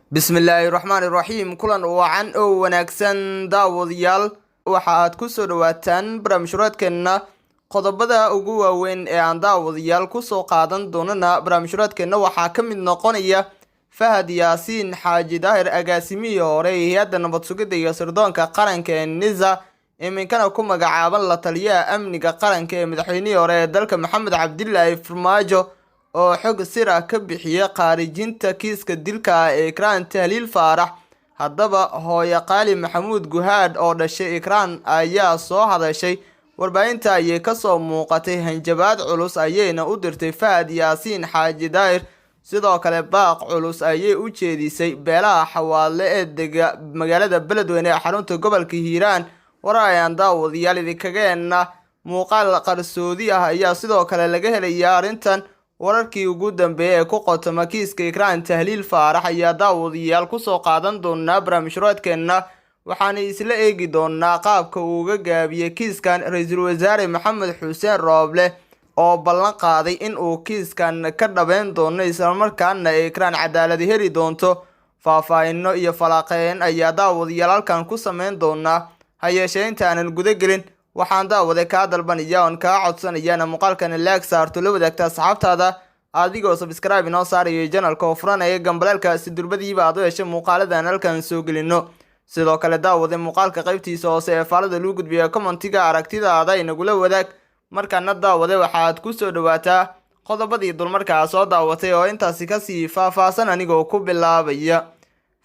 Bismillahirrahmanirrahiim. Kulan wacan oo wanaagsan daawadayaal, waxa aad ku soo dhawaataan barnaamijyadeena qodobada ugu waaweyn ee aan daawadayaal ku soo qaadan doonana. Barnaamijyadeena waxaa ka mid noqonaya Fahad Yaasiin Xaaji Daahir agaasimihii hore ee hay'adda nabad sugidda iyo sirdoonka qaranka ee NISA, iminkana ku magacaaban la taliyaha amniga qaranka ee madaxweynihii hore ee dalka Maxamed Cabdilaahi Farmaajo, oo xog sir ah ka bixiyay qaarijinta kiiska dilka ee Ikraan Tahliil Faarax. Haddaba hooyo Qaali Maxamuud Guhaad oo dhashay Ikraan ayaa soo hadashay warbaahinta ayay ka soo muuqatay hanjabaad culus ayayna u dirtay Fahad Yaasiin Xaaji Daahir. sidoo kale baaq culus ayay u jeedisay beelaha xawaale ee dega magaalada Beledweyne ee xarunta gobolka Hiiraan. Warayaan daawadayaal idinkageena muuqaal qarsoodi ah ayaa sidoo kale laga helayaa arrintan. wararkii ugu dambeeyay ee ku qotoma kiiska Ikraan Tahliil Faarax ayaa daawadayaal ku soo qaadan doona barnaamijyadeena. waxaan isla eegi doonaa qaabka uu uga gaabiyay kiiskan ra'iisul wasaare Maxamed Xuseen Rooble oo ballan qaaday in uu kiiskan ka dhabeyn doono isla markaana Ikraan cadaalad heli doonto. faahfaahinno iyo falaqeyn ayaa daawadayaal halkan ku sameyn doona. ha yeeshee intaanan guda gelin, waxaan daawade ka dalbanaya oo ka codsanayana muuqaalkan like saarto la wadaagta asxaabtaada adigoo subscribe inoo saarayo channelka oo furanaya gambaleelka si durbadiiba aad u hesho muuqaaladan halkan soo gelino. sidoo kale daawade muuqaalka qaybtiisa hoose ee faalada lagu gudbiyo commentiga aragtidaada inagula wadaag. markaana daawade waxaad ku soo dhawaataa qodobadii dulmarkaa soo daawatay oo intaasi ka sii faahfaahsan anigoo ku bilaabaya.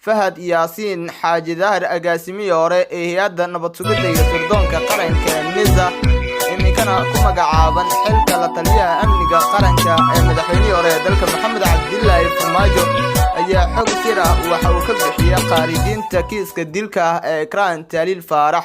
Fahad Yaasiin Xaaji Daahir agaasimihii hore ee hay'adda nabad sugidda iyo sirdoonka qaranka ee NISA, iminkana ku magacaaban xilka la taliyaha amniga qaranka ee madaxweynihii hore ee dalka Maxamed Cabdilaahi Farmaajo, ayaa xog sir ah waxa uu ka bixiyay qaarijinta kiiska dilka ah ee Ikraan Tahliil Faarax.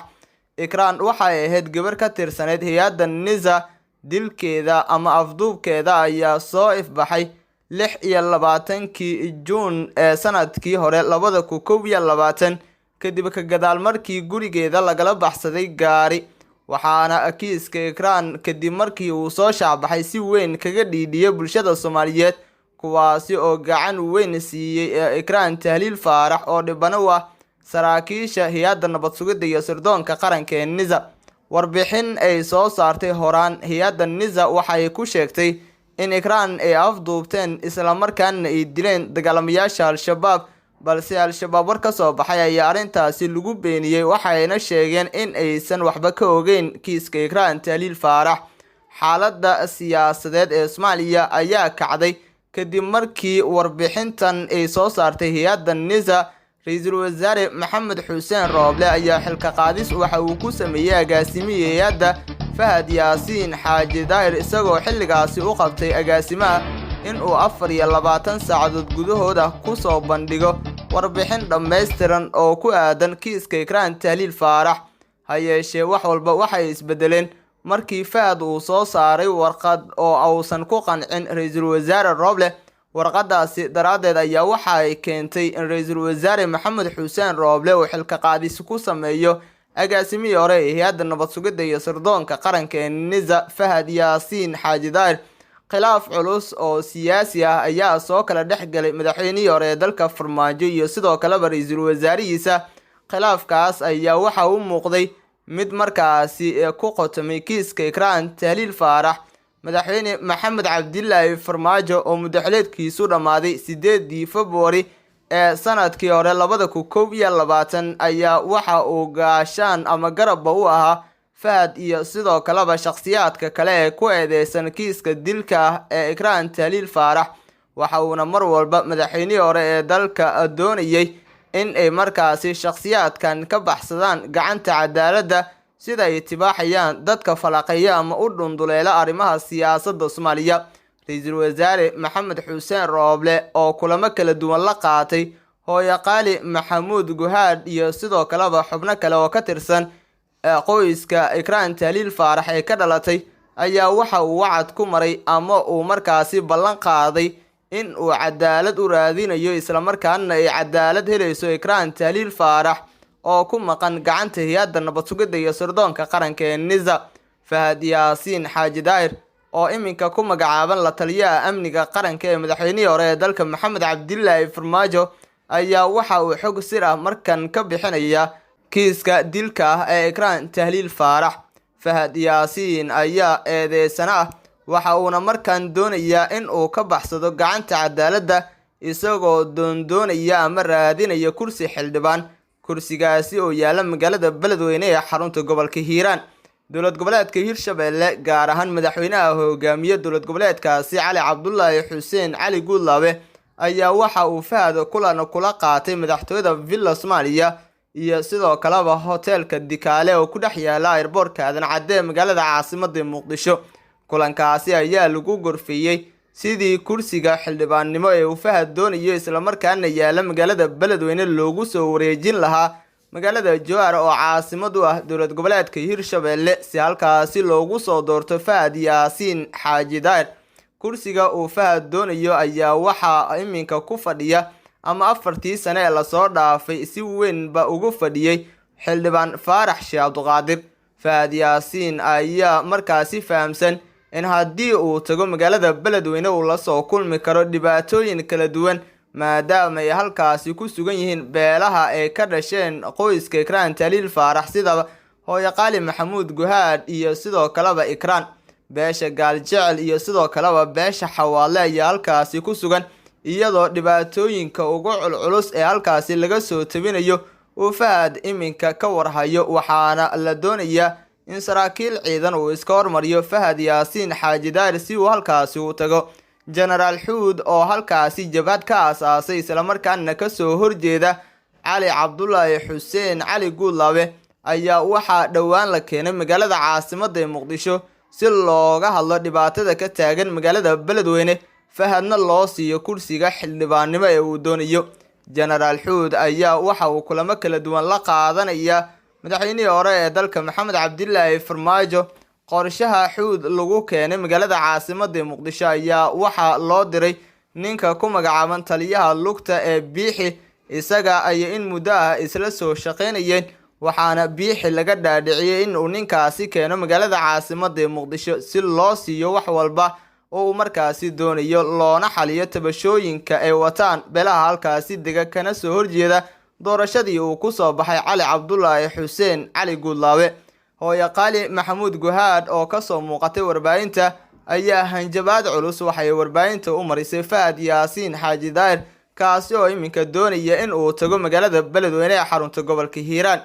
Ikraan waxay ahayd gabar ka tirsaneyd hay'adda NISA. dilkeeda ama afduubkeeda ayaa soo ifbaxay 26 Juun ee sanadkii hore 2021 kadib ka gadaal markii gurigeeda lagala baxsaday gaari. waxaana kiiska Ikraan kadib markii uu soo shaabaxay si weyn kaga dhiidhiyay bulshada Soomaaliyeed, kuwaasi oo gacan weyn siiyay Ikraan Tahliil Faarax oo dhibano u ah saraakiisha hay'adda nabad sugidda iyo sirdoonka qaranka ee NISA. warbixin ay soo saartay horaan hay'adda NISA waxay ku sheegtay in Ikraan ay afduubteen isla markaana ay dileen dagaalamayaasha Al-Shabaab, balse Al-Shabaab war ka soo baxay ayaa arrintaasi lagu beeniyay. waxayna sheegeen in aysan waxba ka ogeyn kiiska Ikraan Tahliil Faarax. xaaladda siyaasadeed ee Soomaaliya ayaa kacday kadib markii warbixintan ay soo saartay hay'adda NISA. ra'iisul wasaare Maxamed Xuseen Rooble ayaa xilka qaadis waxa uu ku sameeyay agaasimihii hay'adda Fahad Yaasiin Xaaji Daahir, isagoo xilligaasi u qabtay agaasimaha in uu 24 saacadood gudahooda ku soo bandhigo warbixin dhammaystiran oo ku aadan kiiska Ikraan Tahliil Faarax. ha yeeshee wax walba waxay isbedeleen markii Fahad uu soo saaray warqad oo uusan ku qancin ra'iisul wasaare Rooble. warqadaasi daraadeed ayaa waxa ay keentay in ra'iisul wasaare Maxamed Xuseen Rooble uu xilka qaadis ku sameeyo agaasimihii hore ee hay'adda nabad sugidda iyo sirdoonka qaranka ee NISA Fahad Yaasiin Xaaji Daahir. khilaaf culus oo siyaasi ah ayaa soo kala dhexgalay madaxweynihii hore ee dalka Farmaajo iyo sidoo kale ra'iisul wasaarihiisa. khilaafkaas ayaa waxa uu muuqday mid markaasi ku qotomay kiiska Ikraan Tahliil Faarax. madaxweyne Maxamed Cabdilaahi Farmaajo oo muddaxileedkiisu dhamaaday 8 February ee sanadkii hore 2021 ayaa waxa uu gaashaan ama garabba u ahaa Fahad iyo sidoo kaleba shakhsiyaadka kale ee ku eedeysan kiiska dilka ah ee Ikraan Tahliil Faarax. waxa uuna mar walba madaxweynihii hore ee dalka doonayay in ay markaasi shakhsiyaadkan ka baxsadaan gacanta cadaaladda, sida ay tibaaxayaan dadka falaqeeya ama u dhunduleela arrimaha siyaasadda Soomaaliya. ra'iisul wasaare Maxamed Xuseen Rooble oo kulamo kala duwan la qaatay hooyo Qaali Maxamuud Guhaad iyo sidoo kaleba xubno kale oo ka tirsan qoyska Ikraan Tahliil Faarax ee ka dhalatay, ayaa waxa uu wacad ku maray ama uu markaasi ballan qaaday in uu cadaalad u raadinayo isla markaana ay cadaalad helayso Ikraan Tahliil Faarax oo ku maqan gacanta hay'adda nabad sugidda iyo sirdoonka qaranka ee NISA. Fahad Yaasiin Xaaji Daahir oo iminka ku magacaaban la taliyaha amniga qaranka ee madaxweynihii hore ee dalka Maxamed Cabdilaahi Farmaajo ayaa waxa uu xog sir ah markan ka bixinaya kiiska dilka ah ee Ikraan Tahliil Faarax. Fahad Yaasiin ayaa eedeysana ah, waxa uuna markan doonayaa in uu ka baxsado gacanta cadaaladda isagoo doonaya ama raadinaya kursi xildhibaan. Kursigaasi oo yaala magaalada Beledweyne ee xarunta gobolka Hiiraan. dowlad goboleedka Hirshabelle gaar ahaan madaxweynaha hogaamiye dowlad goboleedkaasi Cali Cabdullaahi Xuseen Cali Guudlaabe ayaa waxa uu Fahad kula qaatay madaxtooyada Villa Soomaaliya iyo sidoo kaleba hotelka Dikaale oo ku dhex yaala airportka Aadan Cadde magaalada caasimadda Muqdisho. kulankaasi ayaa lagu gorfeeyay sidii kursiga xildhibaannimo ee uu Fahad doonayo isla markaana yaala magaalada Beledweyne loogu soo wareejin lahaa magaalada Jowhar oo caasimad u ah dowlad goboleedka Hirshabelle si halkaasi loogu soo doorto Fahad Yaasiin Xaaji Daahir. kursiga uu Fahad doonayo ayaa waxa iminka ku fadhiya ama 4 sano ee la soo dhaafay si weyn ba ugu fadhiyay xildhibaan Faarax Sheekh Abduqaadir. Fahad Yaasiin ayaa markaasi fahamsan in haddii uu tago magaalada Beledweyne uu la soo kulmi karo dhibaatooyin kala duwan maadaama ay halkaasi ku sugan yihiin beelaha ay ka dhasheen qoyska Ikraan Tahliil Faarax sida hooyo Qaali Maxamuud Guhaad iyo sidoo kaleba Ikraan, beesha Gaaljecel iyo sidoo kaleba beesha Xawaale ayaa halkaasi ku sugan, iyadoo dhibaatooyinka ugu culculus ee halkaasi laga soo tabinayo uu Fahad iminka ka warhayo. waxaana la doonayaa in saraakiil ciidan uu iska hormariyo Fahad Yaasiin Xaaji Daahir si uu halkaasi u tago. General Xuud oo halkaasi jabhad ka aasaasay isla markaana ka soo horjeeda Cali Cabdullaahi Xuseen Cali Guudlaabe ayaa waxa dhawaan la keenay magaalada caasimadda Muqdisho si looga hadlo dhibaatada ka taagan magaalada Beledweyne, Fahadna loo siiyo kursiga xildhibaannimo ee uu doonayo. General Xuud ayaa waxa uu kulamo kala duwan la qaadanaya madaxweynihii hore ee dalka Maxamed Cabdilaahi Farmaajo. qorshaha Xuud lagu keenay magaalada caasimadda Muqdisho ayaa waxa loo diray ninka ku magacaaban taliyaha lugta ee Biixi, isaga ay in muddo ah isla soo shaqeynayeen, waxaana Biixi laga dhaadhiciyay in uu ninkaasi keeno magaalada caasimadda Muqdisho si loo siiyo wax walba oo uu markaasi doonayo loona xaliyo tabashooyinka ay wataan beelaha halkaasi dega kana soo horjeeda doorashadii uu ku soo baxay Cali Cabdullaahi Xuseen Cali Guudlaabe. hooyo Qaali Maxamuud Guhaad oo ka soo muuqatay warbaahinta ayaa hanjabaad culus waxay warbaahinta u marisay Fahad Yaasiin Xaaji Daahir, kaasi oo iminka doonaya in uu tago magaalada Beledweyne ee xarunta gobolka Hiiraan.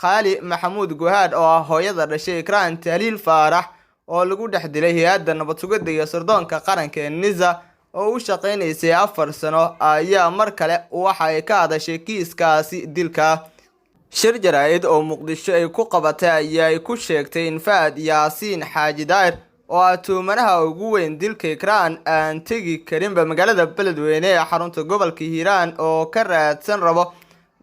Qaali Maxamuud Guhaad oo ah hooyada dhashay Ikraan Tahliil Faarax oo lagu dhex dilay hay'adda nabad sugidda iyo sirdoonka qaranka ee NISA oo u shaqeynaysay 4 sano ayaa mar kale waxa ay ka hadashay kiiskaasi dilka. shir jaraa'id oo Muqdisho ay ku qabatay ayaa ku sheegtay in Fahad Yaasiin Xaaji Daahir oo tuumanaha ugu weyn dilka Ikraan aan tegi karinba magaalada Beledweyne ee xarunta gobolka Hiiraan oo ka raadsan rabo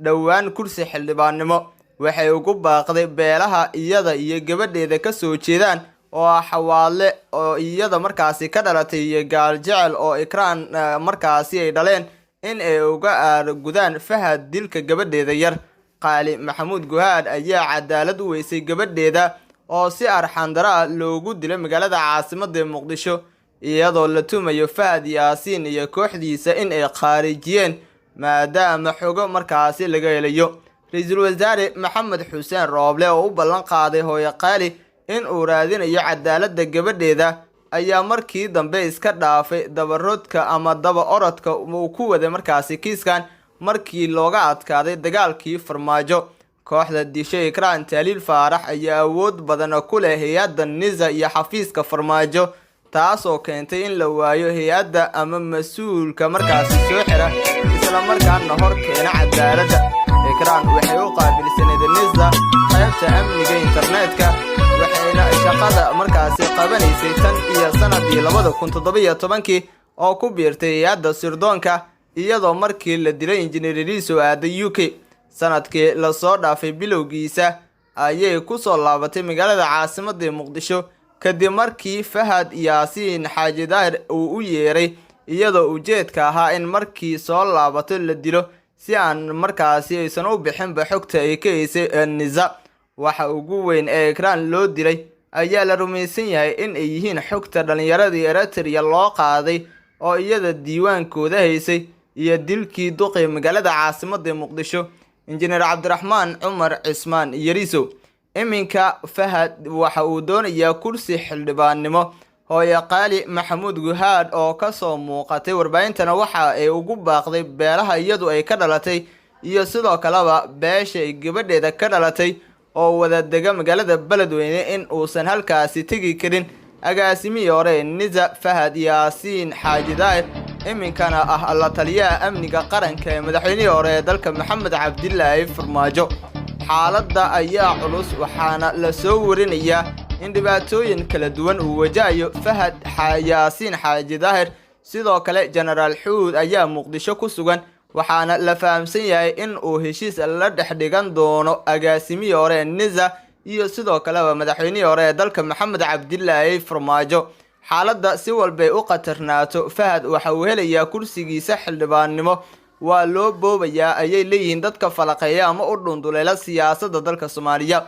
dhawaan kursi xildhibaannimo. waxay ugu baaqday beelaha iyada iyo gabadheeda ka soo jeedaan oo Xawaale oo iyada markaasi ka dhalatay iyo Gaaljecel oo Ikraan markaasi ay dhaleen in ay uga gudaan Fahad dilka gabadheeda yar. Qaali Maxamuud Guhaad ayaa cadaalad u weysay gabadheeda oo si arxan dara loogu dilay magaalada caasimadda Muqdisho, iyadoo la tumayo Fahad Yaasiin iyo kooxdiisa in ay khaarijiyeen maadaama xogo markaasi laga helayo. Ra'iisul Wasaare Maxamed Xuseen Rooble oo u ballan qaaday hooyo Qaali in uu raadinayo cadaaladda gabadheeda ayaa markii dambe iska dhaafay dabarodka ama daba orodka uu ku waday markaasi kiiskan markii looga adkaaday dagaalkii Farmaajo. kooxda dishay Ikraan Tahliil Faarax ayaa awood badan ku leh hay'adda NISA iyo xafiiska Farmaajo, taasoo keentay in la waayo hay'adda ama mas'uulka markaasi soo xira isla markaana hor keena cadaaladda. Ikraan waxay u qaabilsaneyd NISA qaybta amniga internetka, waxayna shaqada markaasi qabanaysay tan iyo sanadii 2017 oo ku biirtay hay'adda sirdoonka, iyadoo markii la dilay Injineer Riiso aaday UK. sanadkii la soo dhaafay bilowgiisa ayay ku soo laabatay magaalada caasimadda Muqdisho kadib markii Fahad Yaasiin Xaaji Daahir uu u yeeray, iyadoo ujeedka ahaa in markii soo laabato la dilo si aan markaasi aysan u bixinba xogta ay ka haysay NISA. waxa ugu weyn ee Ikraan loo dilay ayaa la rumaysan yahay in ay yihiin xogta dhalinyaradii Eritrea loo qaaday oo iyada diiwaankooda haysay, iyo dilkii duqii magaalada caasimadda Muqdisho injineer Cabdiraxmaan Cumar Cismaan Yariisow. Iminka Fahad waxa uu doonayaa kursi xildhibaannimo. Hooyo Qaali Maxamuud Guhaad oo ka soo muuqatay warbaahintana waxa ay ugu baaqday beelaha iyadu ay ka dhalatay iyo sidoo kaleba beesha ay gabadheeda ka dhalatay oo wada dega magaalada Beledweyne in uusan halkaasi tagi karin agaasimihii hore Nisa Fahad Yaasiin Xaaji Daahir, iminkana ah la taliyaha amniga qaranka ee madaxweynihii hore ee dalka Maxamed Cabdilaahi Farmaajo. Xaaladda ayaa culus waxaana la soo warinayaa in dhibaatooyin kala duwan uu wajahayo Fahad Yaasiin Xaaji Daahir. Sidoo kale Generaal Xuud ayaa Muqdisho ku sugan, waxaana la fahamsan yahay in uu heshiis la dhex dhigan doono agaasimihii hore Nisa iyo sidoo kaleba madaxweynihii hore ee dalka Maxamed Cabdilaahi Farmaajo. Xaaladda si walba u qatarnaato, Fahad waxa uu helayaa kursigiisa xildhibaannimo waa loo boobayaa ayay leeyihiin dadka falaqeeya ama u dhunduleela siyaasadda dalka Soomaaliya.